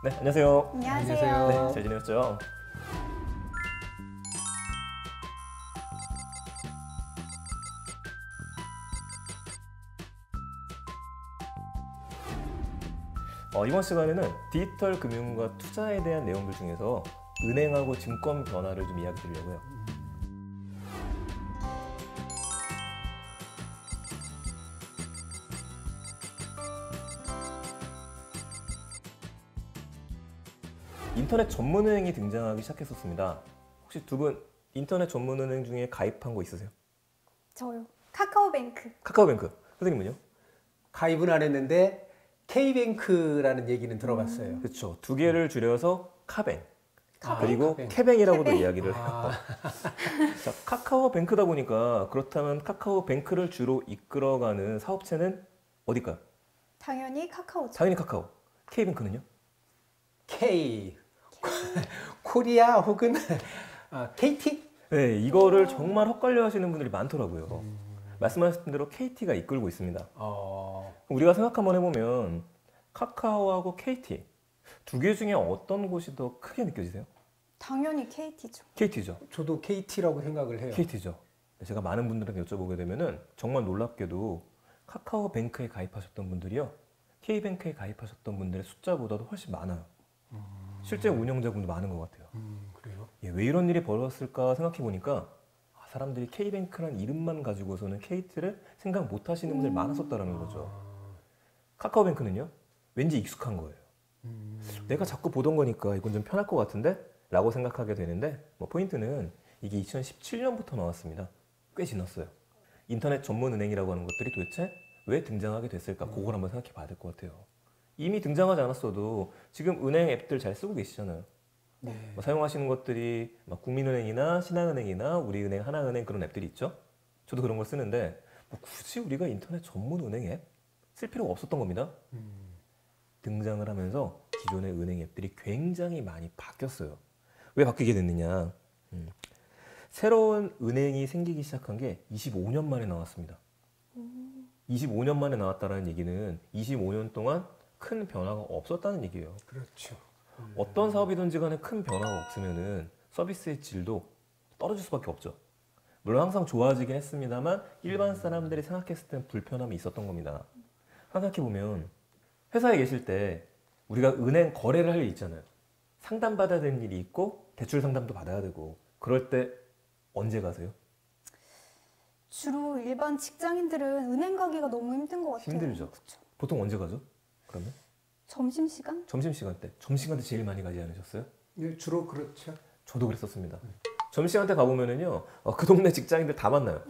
네, 안녕하세요. 안녕하세요. 네, 잘 지내셨죠? 이번 시간에는 디지털 금융과 투자에 대한 내용들 중에서 은행하고 증권 변화를 좀 이야기 드리려고요. 인터넷 전문은행이 등장하기 시작했었습니다. 혹시 두 분 인터넷 전문은행 중에 가입한 거 있으세요? 저요. 카카오뱅크. 카카오뱅크. 선생님은요? 가입은 안 했는데 K뱅크라는 얘기는 들어봤어요. 그렇죠. 두 개를 줄여서 카뱅. 그리고 카뱅. 캐뱅이라고도 캐뱅. 이야기를 해요. 자, 카카오뱅크다 보니까 그렇다면 카카오뱅크를 주로 이끌어가는 사업체는 어딜까요? 당연히 카카오죠. 당연히 카카오. K뱅크는요? K 코리아 혹은 KT? 네, 이거를 정말 헛갈려 하시는 분들이 많더라고요. 말씀하신 대로 KT가 이끌고 있습니다. 우리가 생각 한번 해보면 카카오하고 KT 두 개 중에 어떤 곳이 더 크게 느껴지세요? 당연히 KT죠. KT죠. 저도 KT라고 생각을 해요. KT죠. 제가 많은 분들한테 여쭤보게 되면은 정말 놀랍게도 카카오뱅크에 가입하셨던 분들이요, K뱅크에 가입하셨던 분들의 숫자보다도 훨씬 많아요. 실제 운영자분도 많은 것 같아요. 그래요? 예, 왜 이런 일이 벌어졌을까 생각해 보니까 사람들이 K뱅크란 이름만 가지고서는 KT를 생각 못 하시는 분들이 많았었다는 거죠. 카카오뱅크는요, 왠지 익숙한 거예요. 내가 자꾸 보던 거니까 이건 좀 편할 것 같은데? 라고 생각하게 되는데, 포인트는 이게 2017년부터 나왔습니다. 꽤 지났어요. 인터넷 전문 은행이라고 하는 것들이 도대체 왜 등장하게 됐을까? 그걸 한번 생각해 봐야 될 것 같아요. 이미 등장하지 않았어도 지금 은행 앱들 잘 쓰고 계시잖아요. 네. 사용하시는 것들이 국민은행이나 신한은행이나 우리은행, 하나은행 그런 앱들이 있죠. 저도 그런 걸 쓰는데 굳이 우리가 인터넷 전문 은행 앱 쓸 필요가 없었던 겁니다. 등장을 하면서 기존의 은행 앱들이 굉장히 많이 바뀌었어요. 왜 바뀌게 됐느냐? 새로운 은행이 생기기 시작한 게 25년 만에 나왔습니다. 25년 만에 나왔다는 얘기는 25년 동안 큰 변화가 없었다는 얘기예요. 그렇죠. 어떤 사업이든지 간에 큰 변화가 없으면은 서비스의 질도 떨어질 수밖에 없죠. 물론 항상 좋아지긴 했습니다만 일반 사람들이 생각했을 땐 불편함이 있었던 겁니다. 생각해보면 회사에 계실 때 우리가 은행 거래를 할 일 있잖아요. 상담받아야 되는 일이 있고 대출 상담도 받아야 되고, 그럴 때 언제 가세요? 주로 일반 직장인들은 은행 가기가 너무 힘든 것 같아요. 힘들죠. 그쵸. 보통 언제 가죠? 그러면? 점심시간? 점심시간 때. 점심시간 때 제일 많이 가지 않으셨어요? 네, 주로 그렇죠. 저도 그랬었습니다. 점심시간 때 가보면은요, 그 동네 직장인들 다 만나요.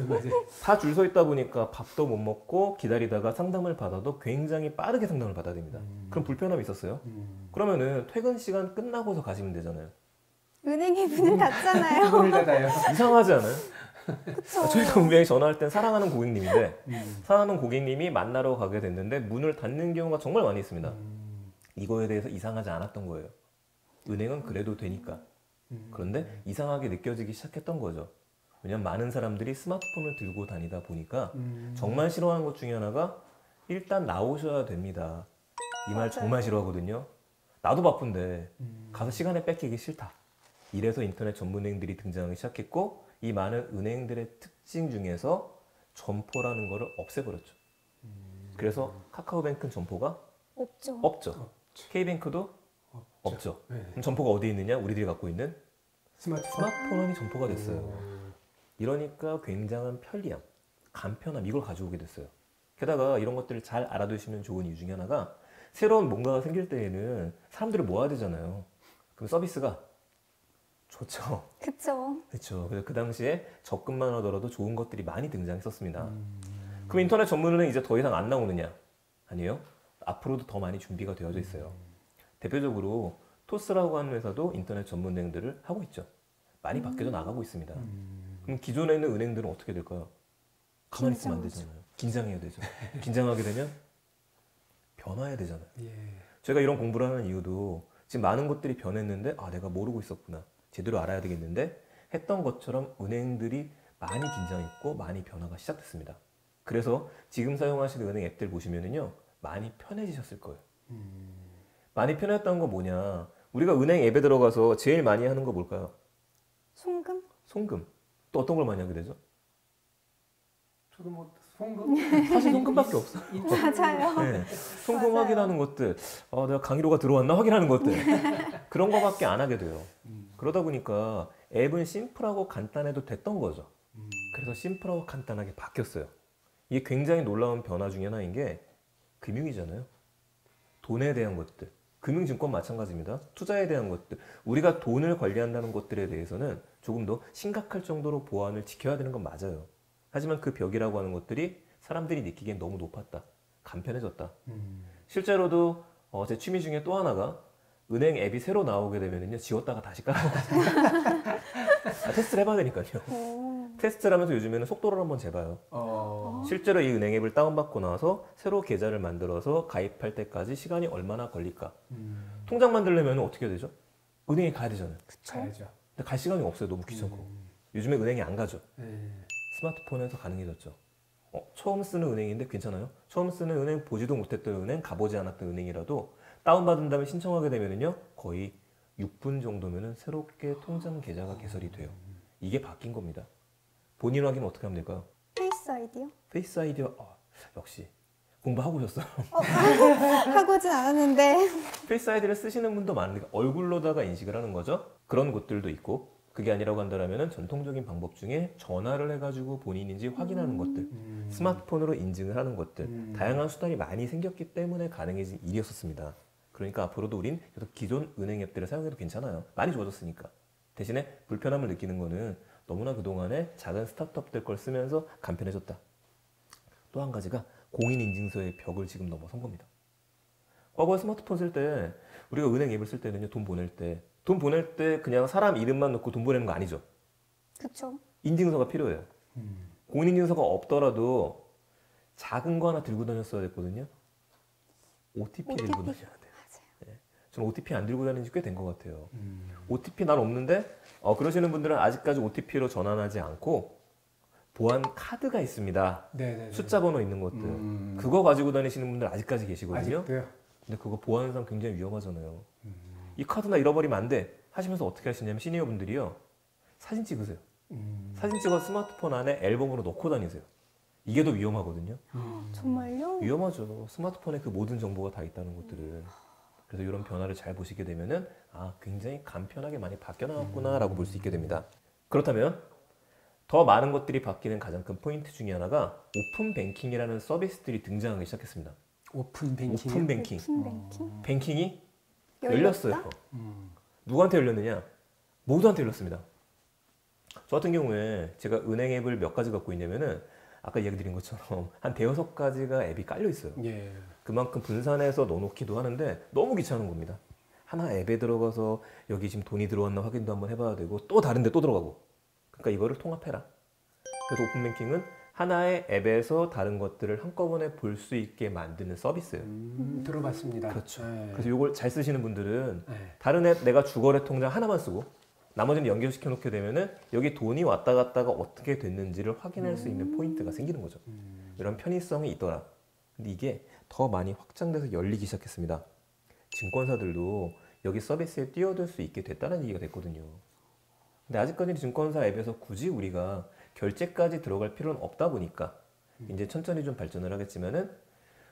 맞아요. 다 줄 서 있다 보니까 밥도 못 먹고 기다리다가 상담을 받아도 굉장히 빠르게 상담을 받아야 됩니다. 그럼 불편함이 있었어요. 그러면은 퇴근 시간 끝나고서 가시면 되잖아요. 은행이 문을 닫잖아요. 문을 닫아요. 이상하지 않아요? 그쵸. 저희가 분명히 전화할 땐 사랑하는 고객님인데 사랑하는 고객님이 만나러 가게 됐는데 문을 닫는 경우가 정말 많이 있습니다. 이거에 대해서 이상하지 않았던 거예요. 은행은 그래도 되니까. 그런데 이상하게 느껴지기 시작했던 거죠. 왜냐면 많은 사람들이 스마트폰을 들고 다니다 보니까 정말 싫어하는 것 중에 하나가 일단 나오셔야 됩니다. 이 말 정말 싫어하거든요. 나도 바쁜데 가서 시간에 뺏기기 싫다. 이래서 인터넷 전문은행들이 등장하기 시작했고, 이 많은 은행들의 특징 중에서 점포라는 거를 없애버렸죠. 그래서 카카오뱅크는 점포가 없죠. 없죠. K뱅크도 없죠. 네. 그럼 점포가 어디에 있느냐? 우리들이 갖고 있는 스마트폰. 스마트폰 안이 점포가 됐어요. 이러니까 굉장한 편리함, 간편함, 이걸 가져오게 됐어요. 게다가 이런 것들을 잘 알아두시면 좋은 이유 중에 하나가, 새로운 뭔가가 생길 때에는 사람들을 모아야 되잖아요. 그럼 서비스가 좋죠. 그쵸. 그렇죠. 그래서 그 당시에 적금만 하더라도 좋은 것들이 많이 등장했었습니다. 그럼 인터넷 전문은행 이제 더 이상 안 나오느냐? 아니에요. 앞으로도 더 많이 준비가 되어져 있어요. 대표적으로 토스라고 하는 회사도 인터넷 전문은행들을 하고 있죠. 많이 바뀌어져 나가고 있습니다. 그럼 기존에 있는 은행들은 어떻게 될까요? 가만히 있으면 안 되잖아요. 긴장해야 되죠. 긴장하게 되면 변화해야 되잖아요. 예. 제가 이런 공부를 하는 이유도 지금 많은 것들이 변했는데 내가 모르고 있었구나. 제대로 알아야 되겠는데 했던 것처럼 은행들이 많이 긴장했고 많이 변화가 시작됐습니다. 그래서 지금 사용하시는 은행 앱들 보시면은요, 많이 편해지셨을 거예요. 많이 편했던 거 뭐냐? 우리가 은행 앱에 들어가서 제일 많이 하는 거 뭘까요? 송금? 송금. 또 어떤 걸 많이 하게 되죠? 저도 뭐 송금 사실 송금밖에 없어. 맞아요. 네. 송금 맞아요. 확인하는 것들, 내가 강의료가 들어왔나 확인하는 것들 그런 거밖에 안 하게 돼요. 그러다 보니까 앱은 심플하고 간단해도 됐던 거죠. 그래서 심플하고 간단하게 바뀌었어요. 이게 굉장히 놀라운 변화 중에 하나인 게 금융이잖아요. 돈에 대한 것들, 금융증권 마찬가지입니다. 투자에 대한 것들, 우리가 돈을 관리한다는 것들에 대해서는 조금 더 심각할 정도로 보안을 지켜야 되는 건 맞아요. 하지만 그 벽이라고 하는 것들이 사람들이 느끼기엔 너무 높았다. 간편해졌다. 실제로도 제 취미 중에 또 하나가 은행 앱이 새로 나오게 되면요 지웠다가 다시 깔아놓거든요. 테스트를 해봐야 되니까요. 오. 테스트를 하면서 요즘에는 속도를 한번 재봐요. 실제로 이 은행 앱을 다운받고 나서 새로 계좌를 만들어서 가입할 때까지 시간이 얼마나 걸릴까. 통장 만들려면 어떻게 해야 되죠? 은행에 가야 되잖아요. 그쵸. 가야죠. 근데 갈 시간이 없어요. 너무 귀찮고. 요즘에 은행에 안 가죠. 네. 스마트폰에서 가능해졌죠. 처음 쓰는 은행인데 괜찮아요? 처음 쓰는 은행, 보지도 못했던 은행, 가보지 않았던 은행이라도 다운받은 다음에 신청하게 되면은요 거의 6분 정도면은 새롭게 통장 계좌가 개설이 돼요. 이게 바뀐 겁니다. 본인 확인 어떻게 하면 될까요? 페이스 아이디요? 페이스 아이디어 역시 공부하고 오셨어요. 하고진 않았는데. 페이스 아이디를 쓰시는 분도 많으니까 얼굴로다가 인식을 하는 거죠. 그런 곳들도 있고 그게 아니라고 한다면은 전통적인 방법 중에 전화를 해가지고 본인인지 확인하는 것들, 스마트폰으로 인증을 하는 것들, 다양한 수단이 많이 생겼기 때문에 가능해진 일이었었습니다. 그러니까 앞으로도 우린 계속 기존 은행 앱들을 사용해도 괜찮아요. 많이 좋아졌으니까. 대신에 불편함을 느끼는 거는 너무나 그동안에 작은 스타트업들 걸 쓰면서 간편해졌다. 또 한 가지가 공인인증서의 벽을 지금 넘어선 겁니다. 과거에 스마트폰 쓸 때 우리가 은행 앱을 쓸 때는요 돈 보낼 때 그냥 사람 이름만 넣고 돈 보내는 거 아니죠. 그쵸. 인증서가 필요해요. 공인인증서가 없더라도 작은 거 하나 들고 다녔어야 됐거든요. OTP 들고 다녀야 돼요. 맞아요. 저는 OTP 안 들고 다니는 지 꽤 된 것 같아요. OTP 난 없는데 그러시는 분들은 아직까지 OTP로 전환하지 않고 보안 카드가 있습니다. 네네. 숫자 번호 있는 것들. 그거 가지고 다니시는 분들 아직까지 계시거든요. 아직도요? 근데 그거 보안상 굉장히 위험하잖아요. 이 카드 나 잃어버리면 안 돼 하시면서 어떻게 하시냐면 시니어 분들이요. 사진 찍으세요. 사진 찍어 스마트폰 안에 앨범으로 넣고 다니세요. 이게 더 위험하거든요. 정말요? 위험하죠. 스마트폰에 그 모든 정보가 다 있다는 것들은. 그래서 이런 변화를 잘 보시게 되면은 굉장히 간편하게 많이 바뀌어 나왔구나라고 볼 수 있게 됩니다. 그렇다면 더 많은 것들이 바뀌는 가장 큰 포인트 중에 하나가 오픈 뱅킹이라는 서비스들이 등장하기 시작했습니다. 오픈 뱅킹. 오픈 뱅킹. 오픈 뱅킹? 뱅킹이 열렸다? 열렸어요. 누구한테 열렸느냐? 모두한테 열렸습니다. 저 같은 경우에 제가 은행 앱을 몇 가지 갖고 있냐면은 아까 이야기 드린 것처럼 한 대여섯 가지가 앱이 깔려 있어요. 예. 그만큼 분산해서 넣어놓기도 하는데 너무 귀찮은 겁니다. 하나 앱에 들어가서 여기 지금 돈이 들어왔나 확인도 한번 해봐야 되고 또 다른데 또 들어가고. 그러니까 이거를 통합해라. 그래서 오픈뱅킹은 하나의 앱에서 다른 것들을 한꺼번에 볼 수 있게 만드는 서비스예요. 들어봤습니다. 그렇죠. 네. 그래서 이걸 잘 쓰시는 분들은 네. 다른 앱 내가 주거래 통장 하나만 쓰고 나머지는 연결시켜 놓게 되면은 여기 돈이 왔다 갔다가 어떻게 됐는지를 확인할 수 있는 포인트가 생기는 거죠. 이런 편의성이 있더라. 근데 이게 더 많이 확장돼서 열리기 시작했습니다. 증권사들도 여기 서비스에 뛰어들 수 있게 됐다는 얘기가 됐거든요. 근데 아직까지는 증권사 앱에서 굳이 우리가 결제까지 들어갈 필요는 없다 보니까 이제 천천히 좀 발전을 하겠지만은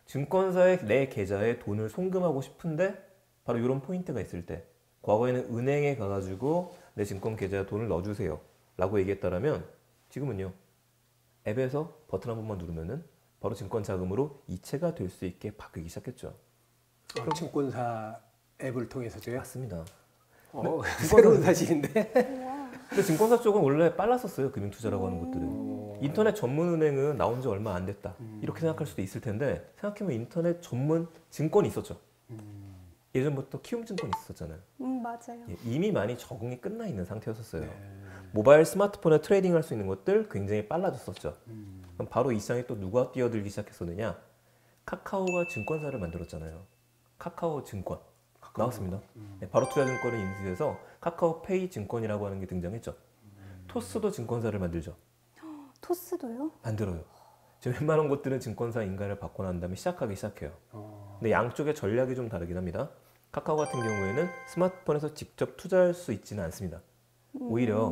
증권사의 내 계좌에 돈을 송금하고 싶은데 바로 이런 포인트가 있을 때 과거에는 은행에 가가지고 내 증권 계좌에 돈을 넣어주세요 라고 얘기했다라면 지금은요 앱에서 버튼 한 번만 누르면은 바로 증권 자금으로 이체가 될 수 있게 바뀌기 시작했죠. 증권사 앱을 통해서도요? 맞습니다. 새로운 사실인데. 근데 증권사 쪽은 원래 빨랐었어요. 금융투자라고 하는 것들은. 인터넷 전문 은행은 나온 지 얼마 안 됐다. 이렇게 생각할 수도 있을 텐데 생각해보면 인터넷 전문 증권이 있었죠. 예전부터 키움증권이 있었잖아요. 맞아요. 이미 많이 적응이 끝나 있는 상태였었어요. 네. 모바일 스마트폰에 트레이딩 할 수 있는 것들 굉장히 빨라졌었죠. 그럼 바로 이 시장에 또 누가 뛰어들기 시작했었느냐? 카카오가 증권사를 만들었잖아요. 카카오 증권. 나왔습니다. 네, 바로투자증권을 인수해서 카카오페이 증권이라고 하는 게 등장했죠. 토스도 증권사를 만들죠. 토스도요? 만들어요. 지금 웬만한 곳들은 증권사 인가를 받고 난 다음에 시작하기 시작해요. 근데 양쪽의 전략이 좀 다르긴 합니다. 카카오 같은 경우에는 스마트폰에서 직접 투자할 수 있지는 않습니다. 오히려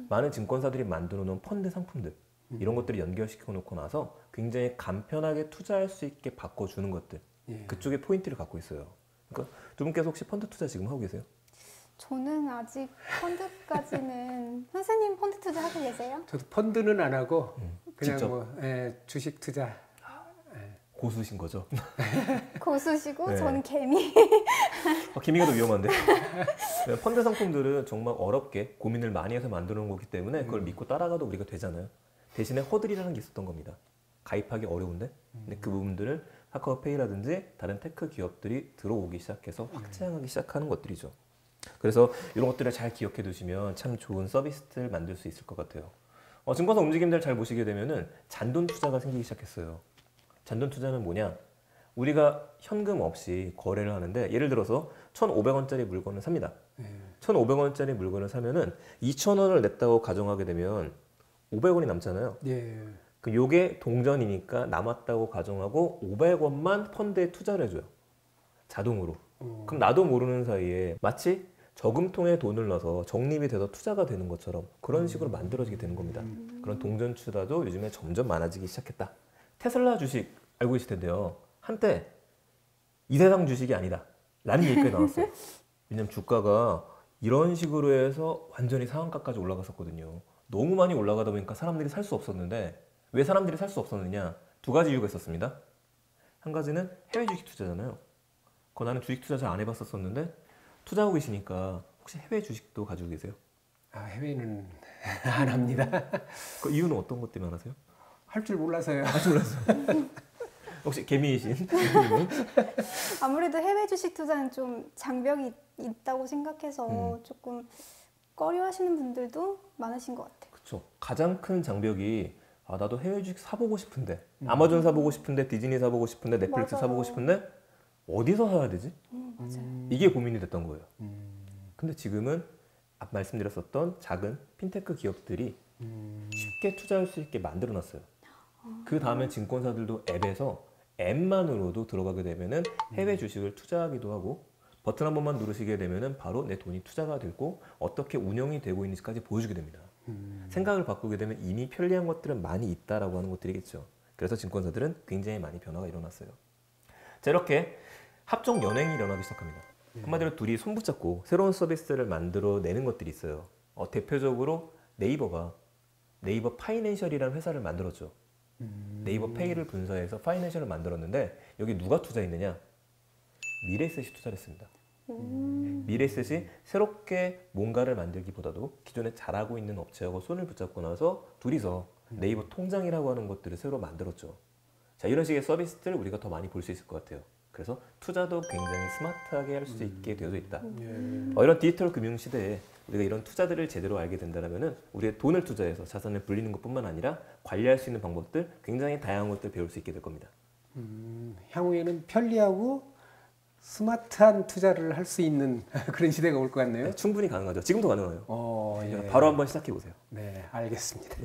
많은 증권사들이 만들어 놓은 펀드 상품들 이런 것들을 연결시켜 놓고 나서 굉장히 간편하게 투자할 수 있게 바꿔주는 것들 예. 그쪽에 포인트를 갖고 있어요. 그러니까 두 분께서 혹시 펀드 투자 지금 하고 계세요? 저는 아직 펀드까지는 선생님 펀드 투자 하고 계세요? 저도 펀드는 안 하고 그냥 직접? 뭐 주식 투자. 고수신 거죠? 고수시고 네. 저는 개미. 기미가 더 위험한데. 네, 펀드 상품들은 정말 어렵게 고민을 많이 해서 만들어 놓은 거기 때문에 그걸 믿고 따라가도 우리가 되잖아요. 대신에 허들이라는 게 있었던 겁니다. 가입하기 어려운데 근데 그 부분들을 카카오페이라든지 다른 테크 기업들이 들어오기 시작해서 확장하기 시작하는 것들이죠. 그래서 이런 것들을 잘 기억해 두시면 참 좋은 서비스를 만들 수 있을 것 같아요. 증권사 움직임들 잘 보시게 되면은 잔돈 투자가 생기기 시작했어요. 잔돈 투자는 뭐냐? 우리가 현금 없이 거래를 하는데 예를 들어서 1,500원짜리 물건을 삽니다. 1,500원짜리 물건을 사면은 2,000원을 냈다고 가정하게 되면 500원이 남잖아요. 예. 그 요게 동전이니까 남았다고 가정하고 500원만 펀드에 투자를 해줘요. 자동으로. 그럼 나도 모르는 사이에 마치 저금통에 돈을 넣어서 적립이 돼서 투자가 되는 것처럼 그런 식으로 만들어지게 되는 겁니다. 그런 동전 투자도 요즘에 점점 많아지기 시작했다. 테슬라 주식 알고 계실 텐데요. 한때 이 세상 주식이 아니다 라는 얘기가 나왔어요. 왜냐면 주가가 이런 식으로 해서 완전히 상한가까지 올라갔었거든요. 너무 많이 올라가다 보니까 사람들이 살 수 없었는데 왜 사람들이 살 수 없었느냐? 두 가지 이유가 있었습니다. 한 가지는 해외 주식 투자잖아요. 나는 주식 투자 잘 안 해봤었는데 투자하고 계시니까 혹시 해외 주식도 가지고 계세요? 해외는 안 합니다. 그 이유는 어떤 것 때문에 안 하세요? 할 줄 몰라서요. 혹시 개미이신? 아무래도 해외 주식 투자는 좀 장벽이 있다고 생각해서 조금 꺼려하시는 분들도 많으신 것 같아요. 그렇죠. 가장 큰 장벽이 나도 해외 주식 사보고 싶은데 아마존 사보고 싶은데 디즈니 사보고 싶은데 넷플릭스 맞아요. 사보고 싶은데 어디서 사야 되지? 맞아요. 이게 고민이 됐던 거예요. 근데 지금은 앞 말씀드렸었던 작은 핀테크 기업들이 쉽게 투자할 수 있게 만들어놨어요. 그 다음에 증권사들도 앱에서 앱만으로도 들어가게 되면은 해외 주식을 투자하기도 하고 버튼 한 번만 누르시게 되면은 바로 내 돈이 투자가 되고 어떻게 운영이 되고 있는지까지 보여주게 됩니다. 생각을 바꾸게 되면 이미 편리한 것들은 많이 있다라고 하는 것들이겠죠. 그래서 증권사들은 굉장히 많이 변화가 일어났어요. 자, 이렇게 합종 연행이 일어나기 시작합니다. 한마디로 둘이 손붙잡고 새로운 서비스를 만들어내는 것들이 있어요. 대표적으로 네이버 파이낸셜이라는 회사를 만들었죠. 네이버 페이를 분사해서 파이낸셜을 만들었는데 여기 누가 투자했느냐? 미래에셋이 투자를 했습니다. 미래에셋이 새롭게 뭔가를 만들기보다도 기존에 잘하고 있는 업체하고 손을 붙잡고 나서 둘이서 네이버 통장이라고 하는 것들을 새로 만들었죠. 자, 이런 식의 서비스들을 우리가 더 많이 볼 수 있을 것 같아요. 그래서 투자도 굉장히 스마트하게 할 수 있게 되어져 있다. 이런 디지털 금융 시대에 우리가 이런 투자들을 제대로 알게 된다면 우리의 돈을 투자해서 자산을 불리는 것뿐만 아니라 관리할 수 있는 방법들 굉장히 다양한 것들 배울 수 있게 될 겁니다. 향후에는 편리하고 스마트한 투자를 할 수 있는 그런 시대가 올 것 같네요. 충분히 가능하죠. 지금도 가능해요. 예. 바로 한번 시작해 보세요. 네, 알겠습니다.